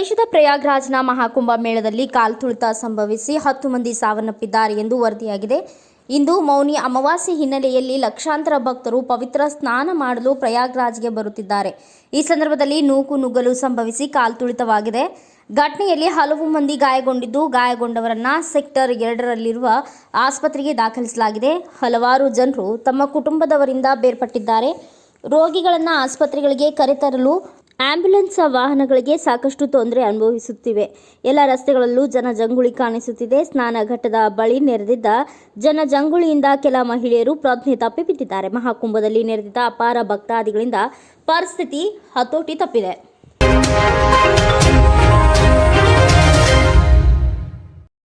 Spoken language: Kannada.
ದೇಶದ ಪ್ರಯಾಗ್ರಾಜ್ನ ಮಹಾಕುಂಭ ಮೇಳದಲ್ಲಿ ಕಾಲ್ತುಳಿತ ಸಂಭವಿಸಿ 10 ಮಂದಿ ಸಾವನ್ನಪ್ಪಿದ್ದಾರೆ ಎಂದು ವರದಿಯಾಗಿದೆ. ಇಂದು ಮೌನಿ ಅಮಾವಾಸ್ಯೆ ಹಿನ್ನೆಲೆಯಲ್ಲಿ ಲಕ್ಷಾಂತರ ಭಕ್ತರು ಪವಿತ್ರ ಸ್ನಾನ ಮಾಡಲು ಪ್ರಯಾಗ್ರಾಜ್ಗೆ ಬರುತ್ತಿದ್ದಾರೆ. ಈ ಸಂದರ್ಭದಲ್ಲಿ ನೂಕುನುಗ್ಗಲು ಸಂಭವಿಸಿ ಕಾಲ್ತುಳಿತವಾಗಿದೆ. ಘಟನೆಯಲ್ಲಿ ಹಲವು ಮಂದಿ ಗಾಯಗೊಂಡಿದ್ದು, ಗಾಯಗೊಂಡವರನ್ನ ಸೆಕ್ಟರ್ 2ರಲ್ಲಿರುವ ಆಸ್ಪತ್ರೆಗೆ ದಾಖಲಿಸಲಾಗಿದೆ. ಹಲವಾರು ಜನರು ತಮ್ಮ ಕುಟುಂಬದವರಿಂದ ಬೇರ್ಪಟ್ಟಿದ್ದಾರೆ. ರೋಗಿಗಳನ್ನು ಆಸ್ಪತ್ರೆಗಳಿಗೆ ಕರೆತರಲು ಆಂಬ್ಯುಲೆನ್ಸ್ ವಾಹನಗಳಿಗೆ ಸಾಕಷ್ಟು ತೊಂದರೆ ಅನುಭವಿಸುತ್ತಿವೆ. ಎಲ್ಲ ರಸ್ತೆಗಳಲ್ಲೂ ಜನಜಂಗುಳಿ ಕಾಣಿಸುತ್ತಿದೆ. ಸ್ನಾನ ಘಟ್ಟದ ಬಳಿ ನೆರೆದಿದ್ದ ಜನಜಂಗುಳಿಯಿಂದ ಕೆಲ ಮಹಿಳೆಯರು ಪ್ರಜ್ಞೆ ತಪ್ಪಿ ಬಿದ್ದಿದ್ದಾರೆ. ಮಹಾಕುಂಭದಲ್ಲಿ ನೆರೆದಿದ್ದ ಅಪಾರ ಭಕ್ತಾದಿಗಳಿಂದ ಪರಿಸ್ಥಿತಿ ಹತೋಟಿ ತಪ್ಪಿದೆ.